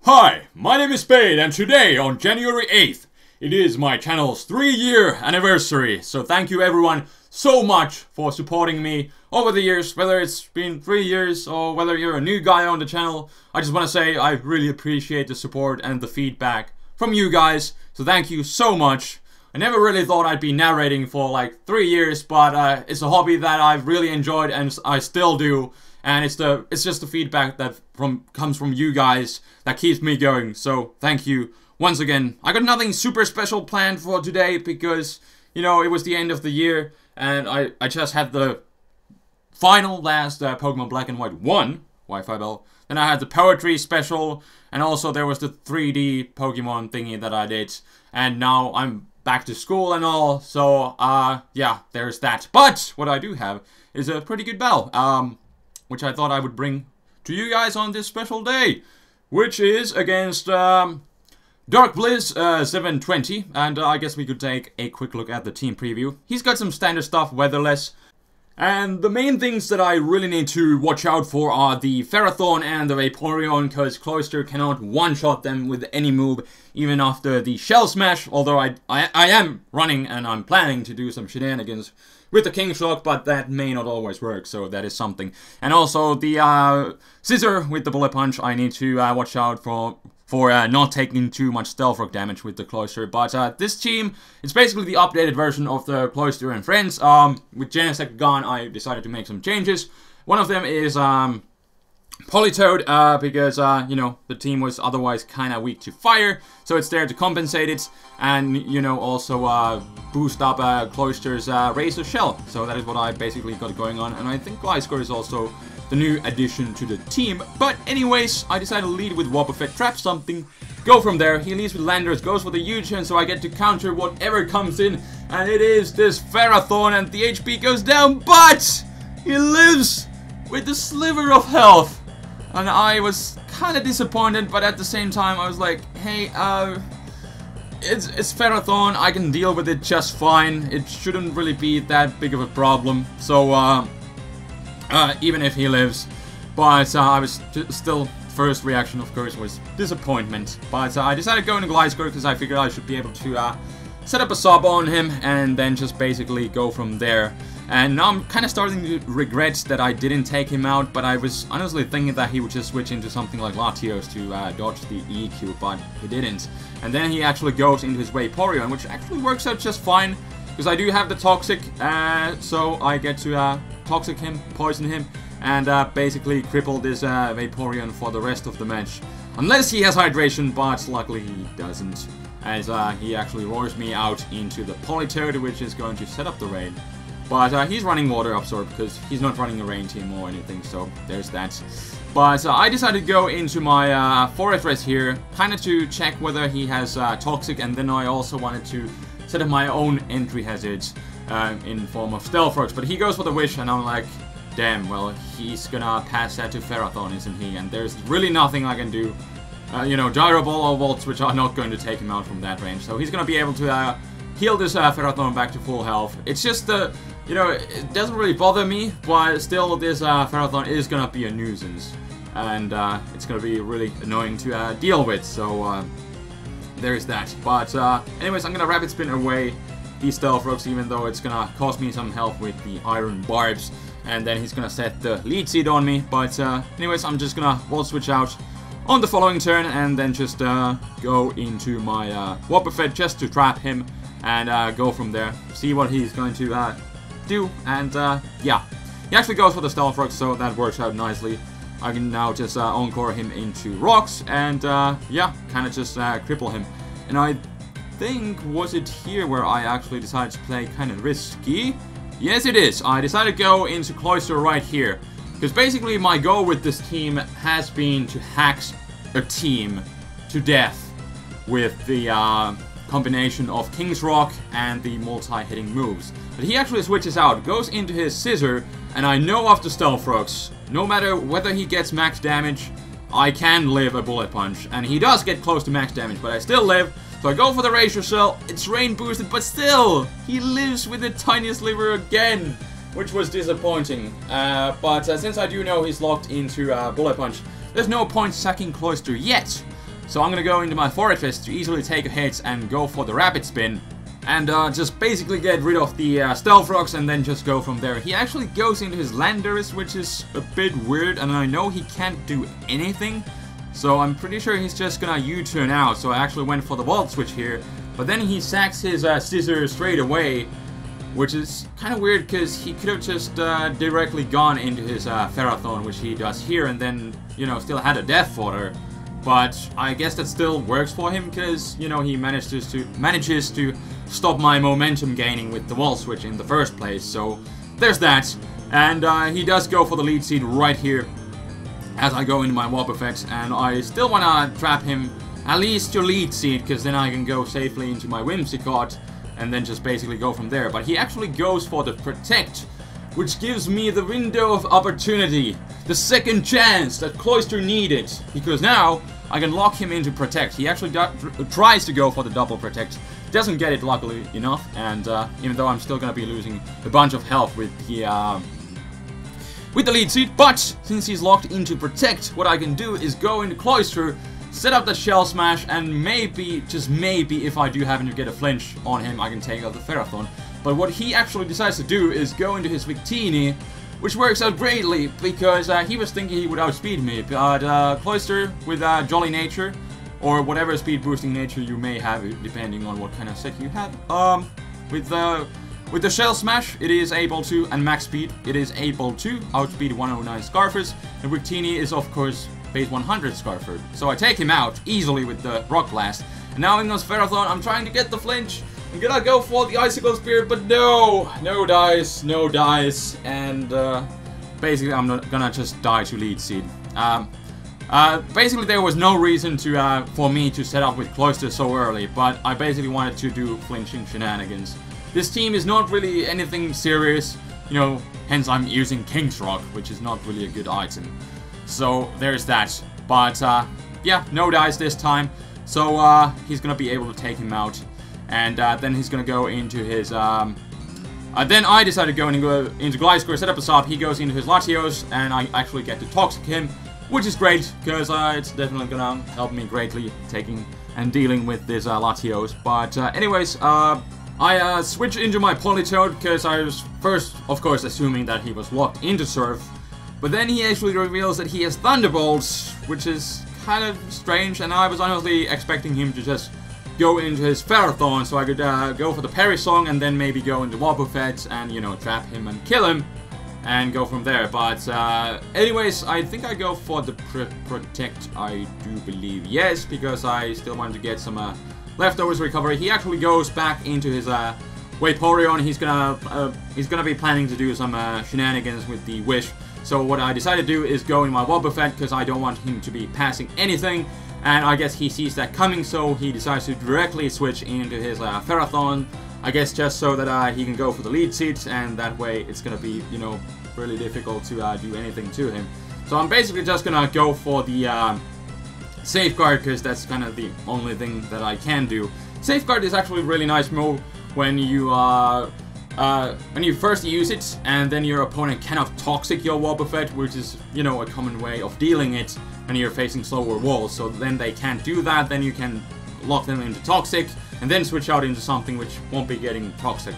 Hi, my name is Spade, and today, on January 8th, it is my channel's 3-year anniversary. So thank you everyone so much for supporting me over the years, whether it's been 3 years or whether you're a new guy on the channel. I just want to say I really appreciate the support and the feedback from you guys, so thank you so much. I never really thought I'd be narrating for like 3 years, but it's a hobby that I've really enjoyed and I still do. And it's just the feedback that comes from you guys that keeps me going. So thank you once again. I got nothing super special planned for today because, you know, it was the end of the year and I just had the final last Pokemon Black and White 1 Wi-Fi Bell. Then I had the poetry special, and also there was the 3D Pokemon thingy that I did. And now I'm back to school and all, so yeah, there's that. But what I do have is a pretty good bell, which I thought I would bring to you guys on this special day, which is against Dark Blizz 720, and I guess we could take a quick look at the team preview. He's got some standard stuff, weatherless, and the main things that I really need to watch out for are the Ferrothorn and the Vaporeon, because Cloyster cannot one-shot them with any move, even after the Shell Smash, although I am running and I'm planning to do some shenanigans with the King Shock, but that may not always work, so that is something. And also the Scissor with the Bullet Punch, I need to watch out for not taking too much Stealth Rock damage with the Cloyster. But this team, it's basically the updated version of the Cloyster and Friends. With Genesect gone, I decided to make some changes. One of them is Politoed, because, you know, the team was otherwise kind of weak to fire, so it's there to compensate it, and, you know, also boost up Cloyster's Razor Shell. So that is what I basically got going on, and I think Gliscor is also the new addition to the team. But anyways, I decided to lead with Wobbuffet, trap something, go from there. He leads with Landers, goes for the U-turn, so I get to counter whatever comes in, and it is this Ferrothorn, and the HP goes down, but he lives with a sliver of health. And I was kind of disappointed, but at the same time I was like, hey, it's Ferrothorn, I can deal with it just fine. It shouldn't really be that big of a problem. So, even if he lives. But I was still, first reaction of course was disappointment. But I decided to go into Gliscor because I figured I should be able to set up a sub on him and then just basically go from there. And now I'm kind of starting to regret that I didn't take him out, but I was honestly thinking that he would just switch into something like Latios to dodge the EQ, but he didn't. And then he actually goes into his Vaporeon, which actually works out just fine, because I do have the Toxic, so I get to Toxic him, poison him, and basically cripple this Vaporeon for the rest of the match. Unless he has Hydration, but luckily he doesn't, as he actually roars me out into the Politoed, which is going to set up the raid. But he's running Water Absorb because he's not running a rain team or anything, so there's that. But I decided to go into my Fortress here, kind of to check whether he has Toxic, and then I also wanted to set up my own entry hazards in form of Stealth Rocks. But he goes for the Wish, and I'm like, damn, well, he's gonna pass that to Ferrothorn, isn't he? And there's really nothing I can do. You know, Gyro Ball or Volts, which are not going to take him out from that range. So he's gonna be able to heal this Ferrothorn back to full health. It's just you know, it doesn't really bother me, but still this Ferrothorn is gonna be a nuisance. And it's gonna be really annoying to deal with, so there's that. But anyways, I'm gonna Rapid Spin away these Stealth Rocks, even though it's gonna cost me some health with the Iron Barbs. And then he's gonna set the Lead Seed on me, but anyways, I'm just gonna Volt Switch out on the following turn, and then just go into my Wobbuffet just to trap him, and go from there, see what he's going to do, and yeah, he actually goes for the Stealth Rocks, so that works out nicely. I can now just Encore him into Rocks, and yeah, kind of just cripple him. And I think, was it here where I actually decided to play kind of risky? Yes, it is. I decided to go into Cloyster right here, because basically my goal with this team has been to hack a team to death with the combination of King's Rock and the multi-hitting moves. But he actually switches out, goes into his Scissor, and I know after Stealth Rocks, no matter whether he gets max damage, I can live a Bullet Punch. And he does get close to max damage, but I still live. So I go for the Razor Shell, it's rain boosted, but still, he lives with the tiniest liver again, which was disappointing. But since I do know he's locked into Bullet Punch, there's no point sacking Cloyster yet. So I'm gonna go into my Fortress to easily take a hit and go for the Rapid Spin. And just basically get rid of the Stealth Rocks and then just go from there. He actually goes into his Landers, which is a bit weird, and I know he can't do anything. So I'm pretty sure he's just gonna U-turn out, so I actually went for the Volt Switch here. But then he sacks his Scissor straight away, which is kind of weird because he could have just directly gone into his Ferrothorn, which he does here, and then, you know, still had a Death Fodder. But I guess that still works for him because, you know, he manages to stop my momentum gaining with the Wall Switch in the first place. So there's that. And he does go for the lead seed right here as I go into my Wobbuffet, and I still want to trap him at least to lead seed because then I can go safely into my Whimsicott and then just basically go from there. But he actually goes for the Protect, which gives me the window of opportunity, the second chance that Cloyster needed, because now I can lock him into Protect. He actually tries to go for the double Protect, doesn't get it luckily enough, and even though I'm still gonna be losing a bunch of health with the lead seed, but since he's locked into Protect, what I can do is go into Cloyster, set up the Shell Smash, and maybe, just maybe, if I do happen to get a flinch on him, I can take out the Ferrothorn. But what he actually decides to do is go into his Victini, which works out greatly, because he was thinking he would outspeed me, but Cloyster, with Jolly Nature, or whatever speed boosting nature you may have, depending on what kind of set you have, with the Shell Smash, it is able to, and Max Speed, it is able to outspeed 109 Scarfers, and Victini is of course base 100 Scarfer. So I take him out easily with the Rock Blast. And now in this Ferrothorn, I'm trying to get the flinch. I'm gonna go for the Icicle Spear, but no! No dice, no dice, and basically I'm not gonna just die to lead seed. Basically there was no reason to for me to set up with Cloyster so early, but I basically wanted to do flinching shenanigans. This team is not really anything serious, you know, hence I'm using King's Rock, which is not really a good item. So there's that. But yeah, no dice this time. So he's gonna be able to take him out. And then he's gonna go into his then I decided to go into Gliscor, set up a sub, he goes into his Latios, and I actually get to Toxic him, which is great, because it's definitely gonna help me greatly taking and dealing with this Latios. But anyways, I switch into my Politoed, because I was first, of course, assuming that he was locked into Surf. But then he actually reveals that he has Thunderbolts, which is kind of strange, and I was honestly expecting him to just go into his Ferrothorn, so I could go for the Parry Song and then maybe go into Wobbuffet and, you know, trap him and kill him and go from there. But anyways, I think I go for the Protect, I do believe, yes, because I still want to get some leftovers recovery. He actually goes back into his Vaporeon. He's gonna be planning to do some shenanigans with the Wish. So what I decided to do is go in my Wobbuffet because I don't want him to be passing anything. And I guess he sees that coming, so he decides to directly switch into his Ferrothorn. I guess just so that he can go for the lead seat, and that way it's gonna be, you know, really difficult to do anything to him. So I'm basically just gonna go for the Safeguard, because that's kind of the only thing that I can do. Safeguard is actually a really nice move when you first use it, and then your opponent cannot Toxic your Wobbuffet, which is, you know, a common way of dealing it when you're facing slower walls. So then they can't do that, then you can lock them into Toxic, and then switch out into something which won't be getting Toxic.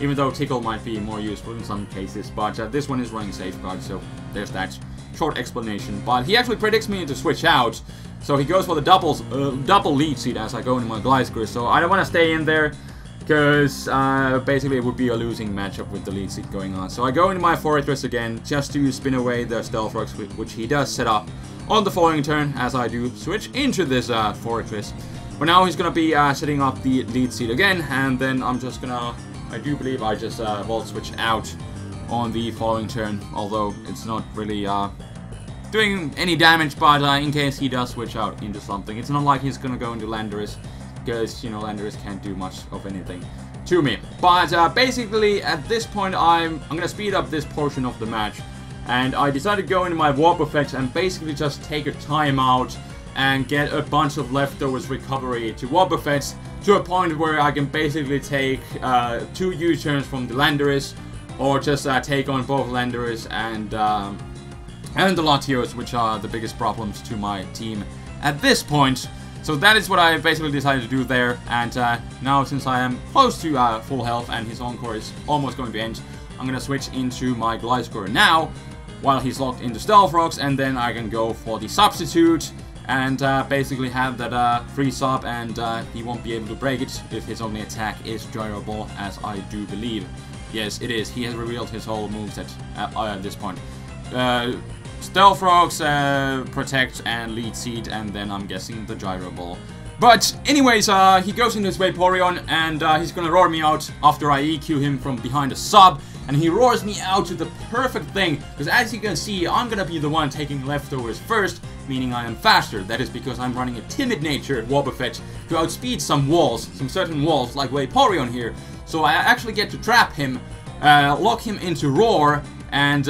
Even though Tickle might be more useful in some cases, but this one is running Safeguard, so there's that short explanation. But he actually predicts me to switch out, so he goes for the double lead seat as I go into my Gliscor, so I don't want to stay in there, because basically it would be a losing matchup with the lead seat going on. So I go into my Fortress again, just to spin away the Stealth Rocks, which he does set up on the following turn, as I do switch into this Fortress. But now he's going to be setting up the lead seat again, and then I'm just going to, I do believe I just Volt Switch out on the following turn, although it's not really doing any damage, but in case he does switch out into something. It's not like he's going to go into Landorus, because, you know, Landorus can't do much of anything to me. But basically, at this point, I'm going to speed up this portion of the match. And I decided to go into my Wobbuffet and basically just take a timeout and get a bunch of leftovers recovery to Wobbuffet to a point where I can basically take 2 U-turns from the Landorus, or just take on both Landorus and the Latios, which are the biggest problems to my team at this point. So that is what I basically decided to do there, and now since I am close to full health and his Encore is almost going to end, I'm gonna switch into my Gliscor now, while he's locked into Stealth Rocks, and then I can go for the Substitute, and basically have that free sub, and he won't be able to break it if his only attack is Gyro Ball, as I do believe. Yes, it is. He has revealed his whole moveset at this point. Stealth Rocks, Protect, and Lead Seed, and then I'm guessing the Gyro Ball. But anyways, he goes into his Vaporeon, and he's gonna roar me out after I EQ him from behind a sub, and he roars me out to the perfect thing, because as you can see, I'm gonna be the one taking leftovers first, meaning I am faster. That is because I'm running a timid nature Wobbuffet to outspeed some walls, some certain walls, like Vaporeon here. So I actually get to trap him, lock him into Roar, and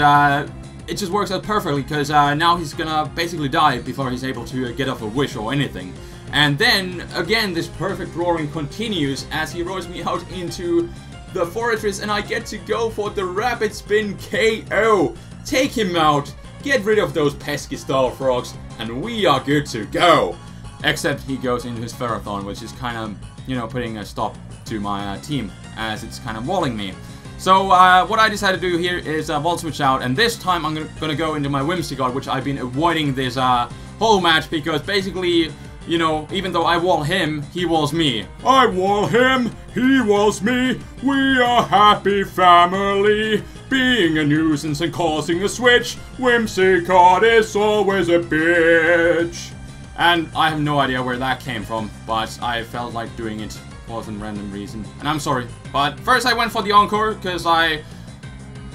it just works out perfectly, because now he's gonna basically die before he's able to get off a Wish or anything. And then, again, this perfect roaring continues as he roars me out into the Fortress, and I get to go for the Rapid Spin KO. Take him out, get rid of those pesky Stealth Rocks, and we are good to go. Except he goes into his Ferrothorn, which is kind of, you know, putting a stop to my team, as it's kind of walling me. So what I decided to do here is Volt Switch out, and this time I'm gonna go into my Whimsicott, which I've been avoiding this whole match, because basically, you know, even though I wall him, he walls me. I wall him, he walls me, we are happy family. Being a nuisance and causing a switch, Whimsicott is always a bitch. And I have no idea where that came from, but I felt like doing it for some random reason. And I'm sorry. But first I went for the Encore, because I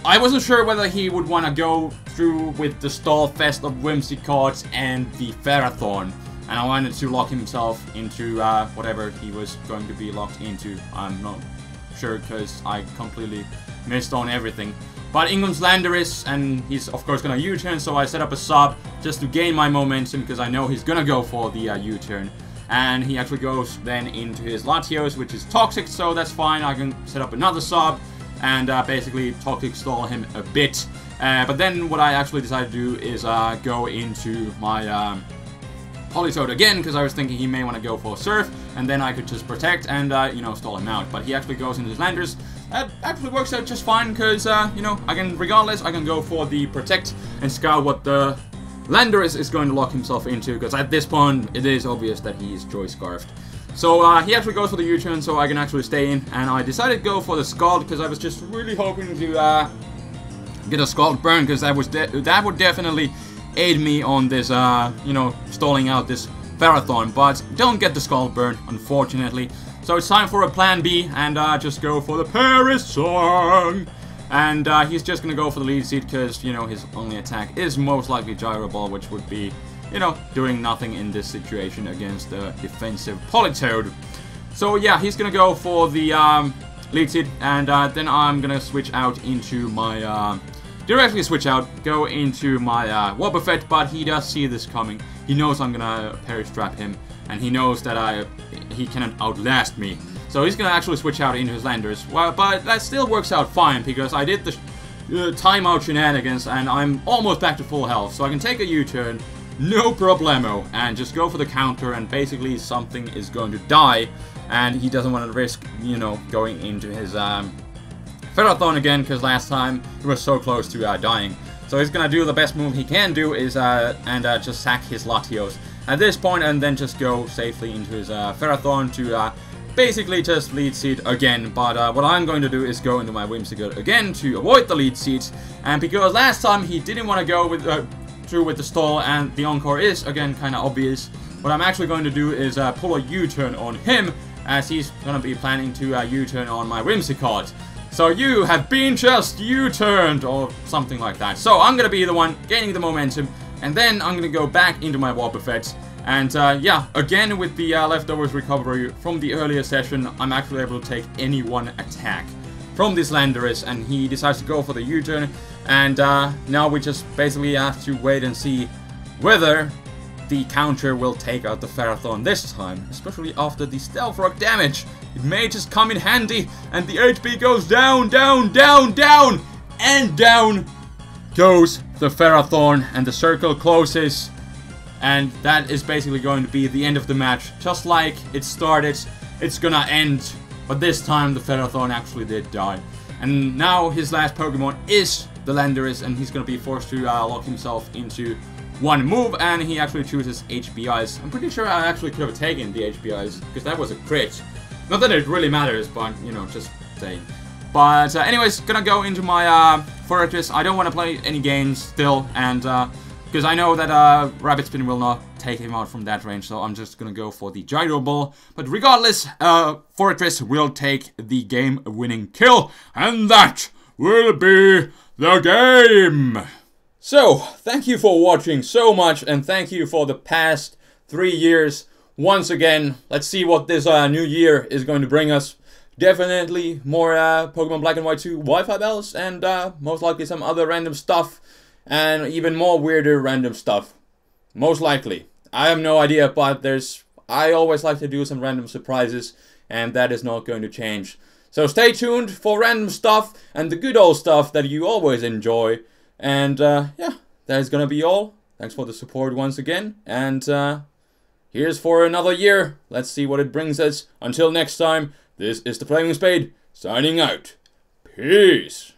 wasn't sure whether he would want to go through with the stall fest of Whimsicott and the Ferrothorn. And I wanted to lock himself into whatever he was going to be locked into. I'm not sure, because I completely missed on everything. But Ingram's Landorus, and he's of course gonna U-turn, so I set up a sub just to gain my momentum, because I know he's gonna go for the U-turn. And he actually goes then into his Latios, which is Toxic, so that's fine. I can set up another sub and basically Toxic stall him a bit. But then what I actually decided to do is go into my Politoed again, because I was thinking he may want to go for Surf, and then I could just Protect and, you know, stall him out. But he actually goes into his Landers. That actually works out just fine, because, you know, regardless, I can go for the Protect and scout what the Landorus is going to lock himself into, because at this point, it is obvious that he is Joy Scarfed. So, he actually goes for the U-turn, so I can actually stay in, and I decided to go for the Scald, because I was just really hoping to, get a Scald burn, because that would definitely aid me on this, you know, stalling out this Ferrothorn, but don't get the Scald burn, unfortunately. So it's time for a plan B, and just go for the Paris song. And he's just gonna go for the Lead Seed, because, you know, his only attack is most likely Gyro Ball, which would be, you know, doing nothing in this situation against the defensive Politoed. So yeah, he's gonna go for the Lead Seed, and then I'm gonna switch out into my directly switch out, go into my Wobbuffet, but he does see this coming. He knows I'm gonna Perish Trap him, and he knows that he cannot outlast me. So he's gonna actually switch out into his Landers. Well, but that still works out fine, because I did the timeout shenanigans, and I'm almost back to full health. So I can take a U-turn, no problemo, and just go for the counter, and basically something is going to die, and he doesn't want to risk, you know, going into his Ferrothorn again, because last time he was so close to dying. So he's gonna do the best move he can do is just sack his Latios at this point, and then just go safely into his Ferrothorn to basically just Lead Seed again. But what I'm going to do is go into my Whimsicott again to avoid the Lead Seeds, and because last time he didn't want to go with through with the stall, and the Encore is again kind of obvious, what I'm actually going to do is pull a U-turn on him, as he's going to be planning to U-turn on my Whimsicott. So you have been just U-turned, or something like that. So I'm going to be the one gaining the momentum, and then I'm going to go back into my Wobbuffet. And yeah, again with the leftovers recovery from the earlier session, I'm actually able to take any one attack from this Landorus, and he decides to go for the U-turn. And now we just basically have to wait and see whether the counter will take out the Ferrothorn this time, especially after the Stealth Rock damage. It may just come in handy, and the HP goes down, down, down, down, and down goes the Ferrothorn, and the circle closes. And that is basically going to be the end of the match. Just like it started, it's gonna end. But this time the Featherthorn actually did die. And now his last Pokemon is the Landorus, and he's gonna be forced to lock himself into one move, and he actually chooses HBIs. I'm pretty sure I actually could have taken the HBIs, because that was a crit. Not that it really matters, but, you know, just saying. But anyways, gonna go into my Fortress. I don't want to play any games still, and because I know that Rapid Spin will not take him out from that range, so I'm just gonna go for the Gyro Ball. But regardless, Fortress will take the game-winning kill, and that will be the game! So, thank you for watching so much, and thank you for the past 3 years. Once again, let's see what this new year is going to bring us. Definitely more Pokemon Black and White 2 Wi-Fi Battles, and most likely some other random stuff. And even more weirder random stuff. Most likely. I have no idea, but I always like to do some random surprises, and that is not going to change. So stay tuned for random stuff, and the good old stuff that you always enjoy. And yeah, that is gonna be all. Thanks for the support once again, and here's for another year. Let's see what it brings us. Until next time, this is TheFlamingSpade, signing out. Peace!